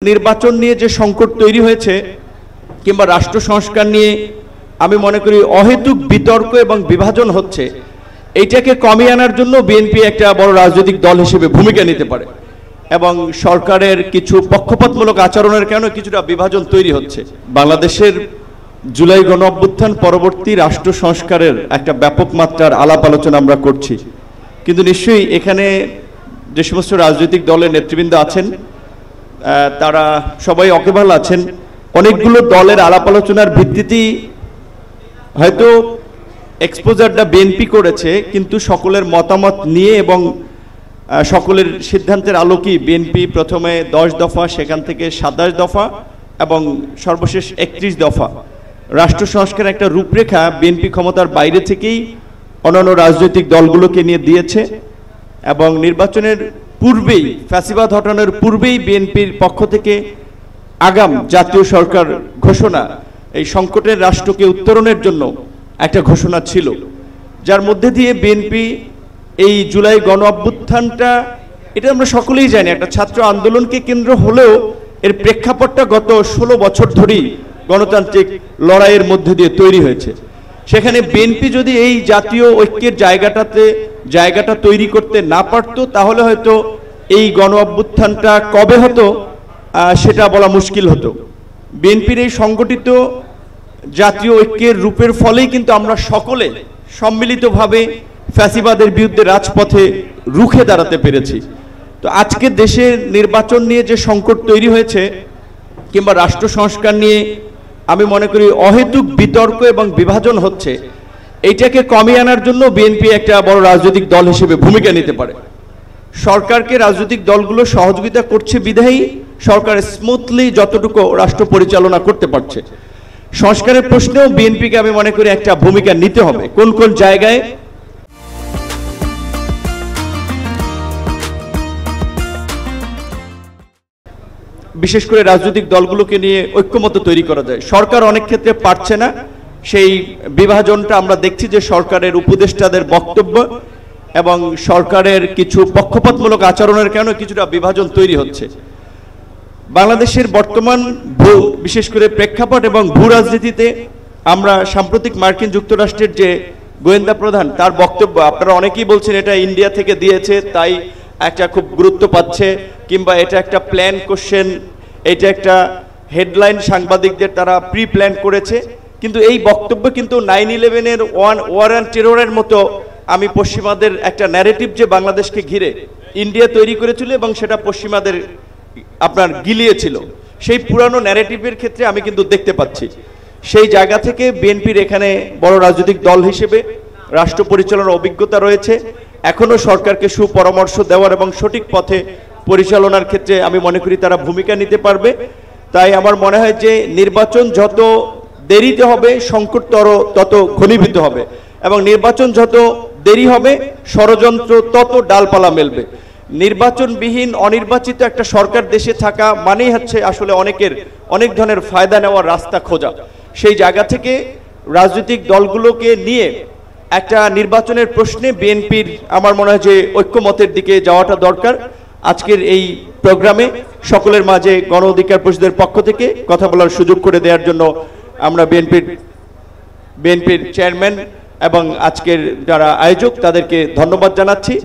নির্বাচন নিয়ে যে সংকট তৈরি হয়েছে কিংবা রাষ্ট্র সংস্কার নিয়ে আমি মনে করি অহেতুক বিতর্ক এবং বিভাজন হচ্ছে, এইটাকে কমিয়ে আনার জন্য বিএনপি একটা বড় রাজনৈতিক দল হিসেবে ভূমিকা নিতে পারে এবং সরকারের কিছু পক্ষপাতমূলক আচরণের কারণে কিছুটা বিভাজন তৈরি হচ্ছে। বাংলাদেশের জুলাই গণঅভ্যুত্থান পরবর্তী রাষ্ট্র সংস্কারের একটা ব্যাপক মাত্রার আলাপ আলোচনা আমরা করছি, কিন্তু নিশ্চয়ই এখানে যে সমস্ত রাজনৈতিক দলের নেতৃবৃন্দ আছেন তারা সবাই ওয়াকিবহাল আছেন। অনেকগুলো দলের আলাপ আলোচনার ভিত্তিতেই হয়তো এক্সপোজারটা বিএনপি করেছে, কিন্তু সকলের মতামত নিয়ে এবং সকলের সিদ্ধান্তের আলোকেই বিএনপি প্রথমে 10 দফা, সেখান থেকে 27 দফা এবং সর্বশেষ 31 দফা রাষ্ট্র সংস্কারের একটা রূপরেখা বিএনপি ক্ষমতার বাইরে থেকেই অন্যান্য রাজনৈতিক দলগুলোকে নিয়ে দিয়েছে এবং নির্বাচনের পূর্বেই, ফ্যাসিবাদ হটানোর পূর্বেই বিএনপির পক্ষ থেকে আগাম জাতীয় সরকার ঘোষণা এই সংকটের রাষ্ট্রকে উত্তরণের জন্য একটা ঘোষণা ছিল, যার মধ্যে দিয়ে বিএনপি এই জুলাই গণ অভ্যুত্থানটা, এটা আমরা সকলেই জানি একটা ছাত্র আন্দোলনকে কেন্দ্র হলেও এর প্রেক্ষাপটটা গত 16 বছর ধরেই গণতান্ত্রিক লড়াইয়ের মধ্যে দিয়ে তৈরি হয়েছে। সেখানে বিএনপি যদি এই জাতীয় ঐক্যের জায়গাটা তৈরি করতে না পারতো, তাহলে হয়তো এই গণ অভ্যুত্থানটা কবে হতো সেটা বলা মুশকিল হতো। বিএনপির এই সংগঠিত জাতীয় ঐক্যের রূপের ফলেই কিন্তু আমরা সকলে সম্মিলিতভাবে ফ্যাসিবাদের বিরুদ্ধে রাজপথে রুখে দাঁড়াতে পেরেছি। তো আজকে দেশের নির্বাচন নিয়ে যে সংকট তৈরি হয়েছে কিংবা রাষ্ট্র সংস্কার নিয়ে আমি মনে করি অহেতুক বিতর্ক এবং বিভাজন হচ্ছে, এইটাকে কমিয়ে আনার জন্য বিএনপি একটা বড় রাজনৈতিক দল হিসেবে ভূমিকা নিতে পারে। সরকারকে রাজনৈতিক দলগুলো সহযোগিতা করছে বিধায়ী সরকার স্মুথলি যতটুকু রাষ্ট্র পরিচালনা করতে পারছে। সংস্কারের প্রশ্নেও বিএনপিকে আমি মনে করি একটা ভূমিকা নিতে হবে। কোন কোন জায়গায় বিশেষ করে রাজনৈতিক দলগুলোকে নিয়ে ঐক্যমত্য তৈরি করা যায়। সরকার অনেক ক্ষেত্রে পারছে না, সেই বিভাজনটা আমরা দেখছি যে সরকারের উপদেষ্টাদের বক্তব্য এবং সরকারের কিছু পক্ষপাতমূলক আচরণের কারণে কিছুটা বিভাজন তৈরি হচ্ছে। বাংলাদেশের বর্তমান বিশেষ করে প্রেক্ষাপট এবং ভূ রাজনীতিতে আমরা সাম্প্রতিক মার্কিন যুক্তরাষ্ট্রের যে গোয়েন্দা প্রধান তার বক্তব্য, আপনারা অনেকেই বলছেন এটা ইন্ডিয়া থেকে দিয়েছে তাই একটা খুব গুরুত্ব পাচ্ছে, কিংবা এটা একটা প্ল্যান কোশ্চেন, এটা একটা হেডলাইন সাংবাদিকদের তারা প্রি প্ল্যান করেছে। কিন্তু এই বক্তব্য কিন্তু 9/11-এর ওয়ার অ্যান্ড টেররের মতো আমি পশ্চিমাদের একটা ন্যারেটিভ যে বাংলাদেশকে ঘিরে ইন্ডিয়া তৈরি করেছিল এবং সেটা পশ্চিমাদের আপনার গিলিয়েছিল, সেই পুরানো ন্যারেটিভের ক্ষেত্রে আমি কিন্তু দেখতে পাচ্ছি। সেই জায়গা থেকে বিএনপির এখানে বড় রাজনৈতিক দল হিসেবে রাষ্ট্র পরিচালনার অভিজ্ঞতা রয়েছে, এখনো সরকারকে সুপরামর্শ দেওয়ার এবং সঠিক পথে পরিচালনার ক্ষেত্রে আমি মনে করি তারা ভূমিকা নিতে পারবে। তাই আমার মনে হয় যে নির্বাচন যত দেরিতে হবে সংকট তত ঘনীভূত হবে এবং নির্বাচন যত দেরি হবে ষড়যন্ত্র তত ডালপালা মেলবে। নির্বাচনবিহীন অনির্বাচিত একটা সরকার দেশে থাকা মানেই হচ্ছে আসলে অনেক ধরনের ফায়দা নেওয়ার রাস্তা খোঁজা। সেই জায়গা থেকে রাজনৈতিক দলগুলোকে নিয়ে একটা নির্বাচনের প্রশ্নে বিএনপির আমার মনে হয় যে ঐক্যমতের দিকে যাওয়াটা দরকার। আজকের এই প্রোগ্রামে সকলের মাঝে গণ অধিকার পরিষদের পক্ষ থেকে কথা বলার সুযোগ করে দেওয়ার জন্য আমরা বিএনপির চেয়ারম্যান এবং আজকের যারা আয়োজক তাদেরকে ধন্যবাদ জানাচ্ছি।